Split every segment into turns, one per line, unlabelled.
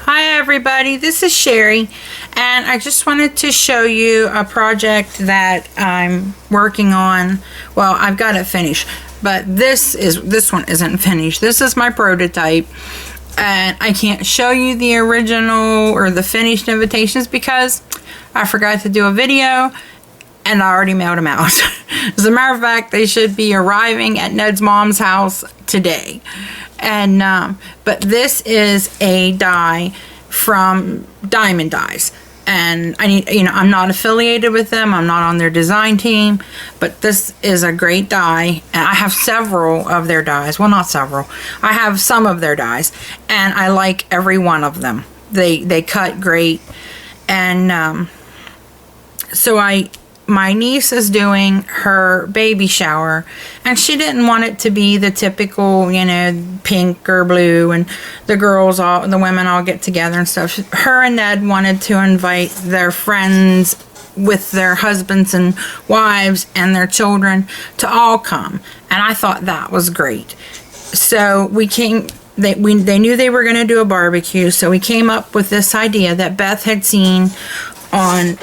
Hi everybody, this is Sherry, and I just wanted to show you a project that I'm working on. Well, I've got it finished, but this one isn't finished. This is my prototype, and I can't show you the original or the finished invitations because I forgot to do a video and I already mailed them out. As a matter of fact, they should be arriving at Ned's mom's house today. And but this is a die from Diamond Dies, and I need, I'm not affiliated with them, I'm not on their design team, but this is a great die, and I have several of their dies. Well, not several, I have some of their dies, and I like every one of them. They cut great. And so my niece is doing her baby shower, and she didn't want it to be the typical, pink or blue, and the women all get together and stuff. Her and Ned wanted to invite their friends with their husbands and wives and their children to all come, and I thought that was great. So they knew they were going to do a barbecue, so we came up with this idea that Beth had seen on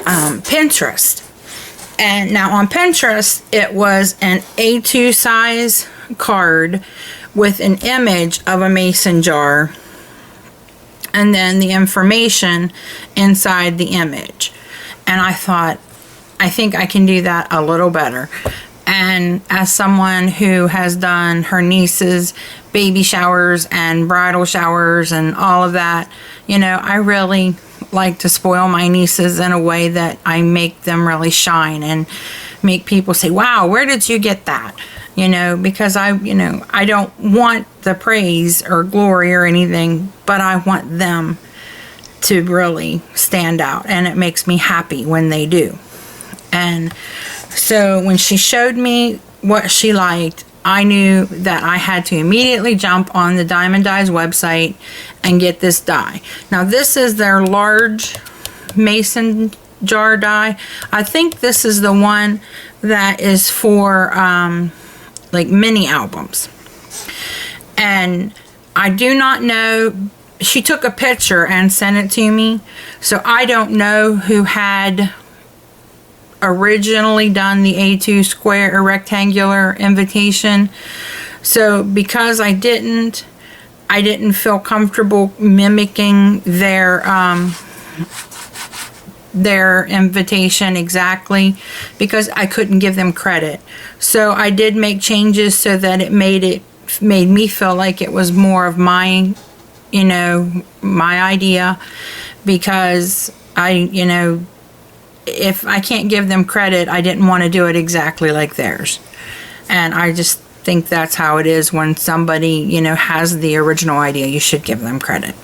Pinterest. And now on Pinterest, it was an A2 size card with an image of a mason jar and then the information inside the image. And I thought, I think I can do that a little better. And as someone who has done her niece's baby showers and bridal showers and all of that, I really like to spoil my nieces in a way that I make them really shine and make people say, wow, where did you get that? Because I don't want the praise or glory or anything, but I want them to really stand out, and it makes me happy when they do. And so when she showed me what she liked, I knew that I had to immediately jump on the Diamond Dies website and get this die. Now this is their large mason jar die. I think this is the one that is for like mini albums. And I do not know, she took a picture and sent it to me, so I don't know who had originally done the A2 square or rectangular invitation. So because I didn't feel comfortable mimicking their invitation exactly, because I couldn't give them credit. So I did make changes so that it made me feel like it was more of my my idea, because if I can't give them credit, I didn't want to do it exactly like theirs. And I just think that's how it is when somebody, has the original idea. You should give them credit.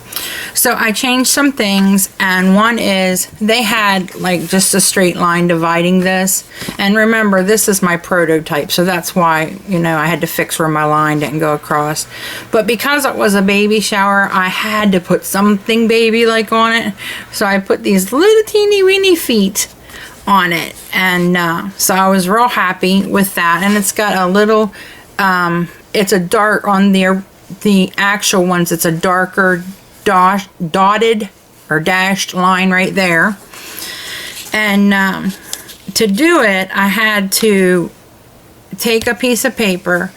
So I changed some things, and one is they had like just a straight line dividing this. And remember, this is my prototype, so that's why, I had to fix where my line didn't go across. But because it was a baby shower, I had to put something baby-like on it. So I put these little teeny weeny feet on it, and so I was real happy with that. And it's got a little, it's a dark, on the actual ones, it's a darker dotted or dashed line right there. And to do it, I had to take a piece of paper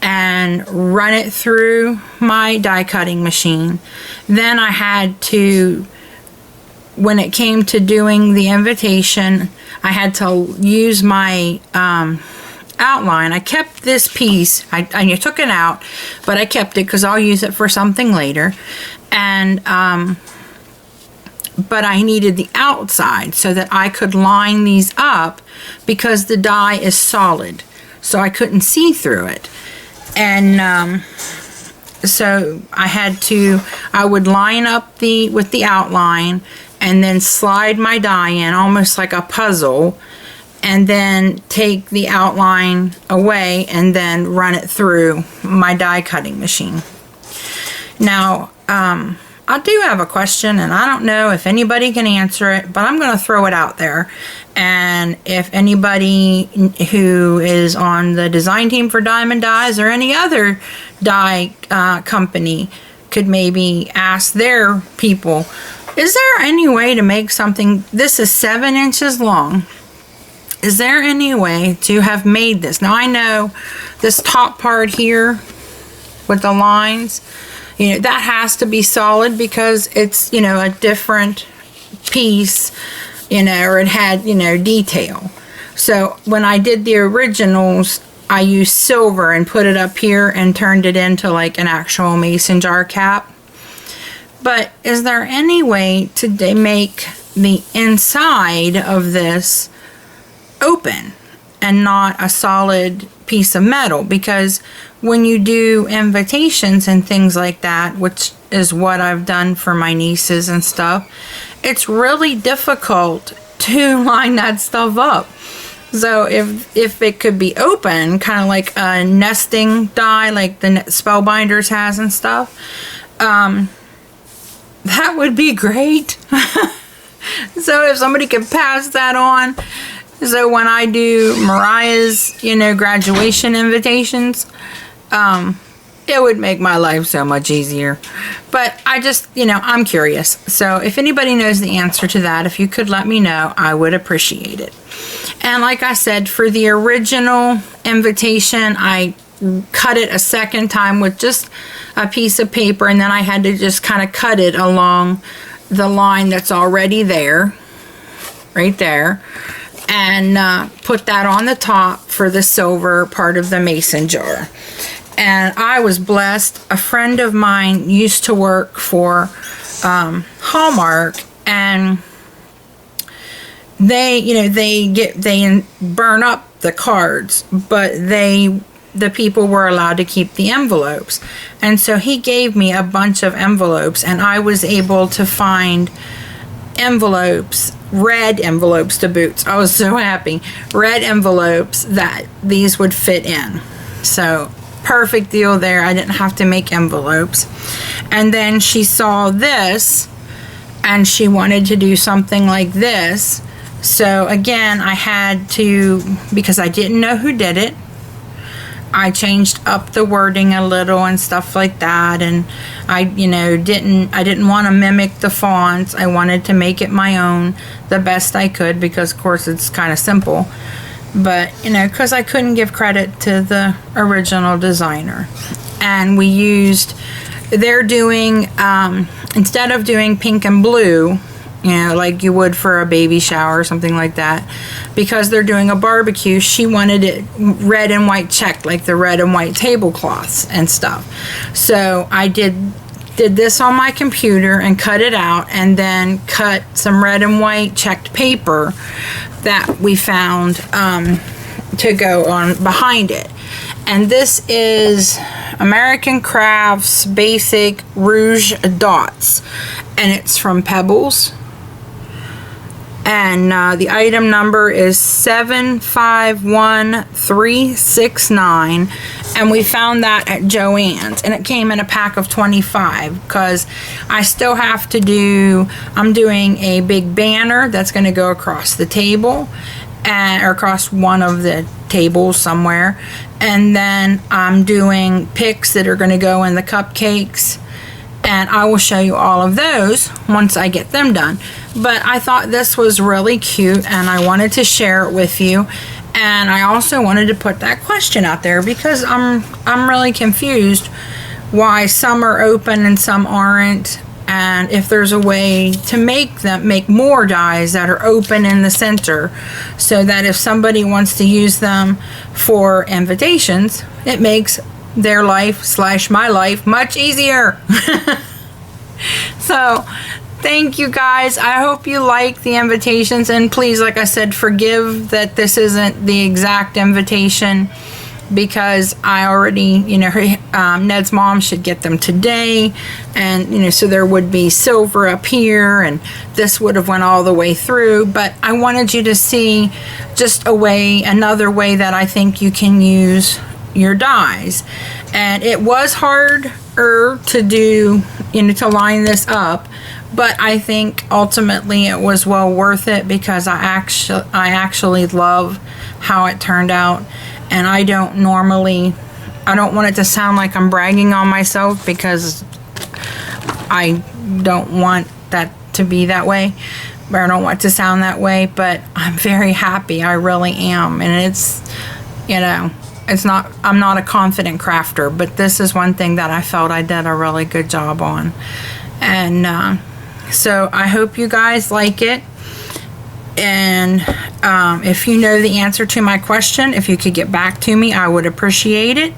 and run it through my die cutting machine. Then I had to, when it came to doing the invitation, I had to use my outline. I kept this piece, I took it out, but I kept it because I'll use it for something later. And but I needed the outside so that I could line these up, because the die is solid, so I couldn't see through it. And so I would line up with the outline, and then slide my die in almost like a puzzle, and then take the outline away and then run it through my die cutting machine. Now, I do have a question, and I don't know if anybody can answer it, but I'm going to throw it out there. And if anybody who is on the design team for Diamond Dies or any other die company could maybe ask their people, is there any way to make something, this is 7 inches long, is there any way to have made this? Now I know this top part here with the lines, you know, that has to be solid because it's, you know, a different piece, you know, or it had, you know, detail. So when I did the originals, I used silver and put it up here and turned it into like an actual mason jar cap. But is there any way to make the inside of this open and not a solid piece of metal? Because when you do invitations and things like that, which is what I've done for my nieces and stuff, it's really difficult to line that stuff up. So if it could be open, kind of like a nesting die like the Spellbinders has and stuff, that would be great. So if somebody could pass that on, so when I do Mariah's, you know, graduation invitations, it would make my life so much easier. But I just, you know, I'm curious. So if anybody knows the answer to that, if you could let me know, I would appreciate it. And like I said, for the original invitation, I cut it a second time with just a piece of paper, and then I had to just kind of cut it along the line that's already there, right there, and put that on the top for the silver part of the mason jar. And I was blessed. A friend of mine used to work for Hallmark, and they, you know, they burn up the cards, but the people were allowed to keep the envelopes. And so he gave me a bunch of envelopes, and I was able to find envelopes, red envelopes to boot. I was so happy. Red envelopes that these would fit in. So perfect deal there. I didn't have to make envelopes. And then she saw this and she wanted to do something like this. So again, I had to, because I didn't know who did it, I changed up the wording a little and stuff like that, and I, you know, didn't want to mimic the fonts. I wanted to make it my own the best I could, because of course it's kind of simple, but you know, because I couldn't give credit to the original designer. And we used, they're doing, instead of doing pink and blue, you know, like you would for a baby shower or something like that, because they're doing a barbecue, she wanted it red and white checked, like the red and white tablecloths and stuff. So I did this on my computer and cut it out, and then cut some red and white checked paper that we found to go on behind it. And this is American Crafts Basic Rouge Dots, and it's from Pebbles. And the item number is 751369, and we found that at Joann's, and it came in a pack of 25, because I still have to do, I'm doing a big banner that's going to go across the table, or across one of the tables somewhere, and then I'm doing picks that are going to go in the cupcakes, and I will show you all of those once I get them done. But I thought this was really cute, and I wanted to share it with you. And I also wanted to put that question out there, because I'm really confused why some are open and some aren't, and if there's a way to make more dies that are open in the center, so that if somebody wants to use them for invitations, it makes their life / my life much easier. So thank you guys. I hope you like the invitations, and please, like I said, forgive that this isn't the exact invitation, because I already, you know, Ned's mom should get them today, and you know, so there would be silver up here, and this would have went all the way through. But I wanted you to see just another way that I think you can use your dies. And it was harder to do, you know, to line this up, but I think ultimately it was well worth it, because I actually love how it turned out. And I don't want it to sound like I'm bragging on myself, because I don't want that to be that way, or I don't want to sound that way, but I'm very happy. I really am. And it's, you know, I'm not a confident crafter, but this is one thing that I felt I did a really good job on. And so I hope you guys like it. And if you know the answer to my question, if you could get back to me, I would appreciate it.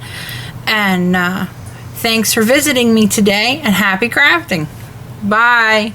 And thanks for visiting me today, and happy crafting. Bye.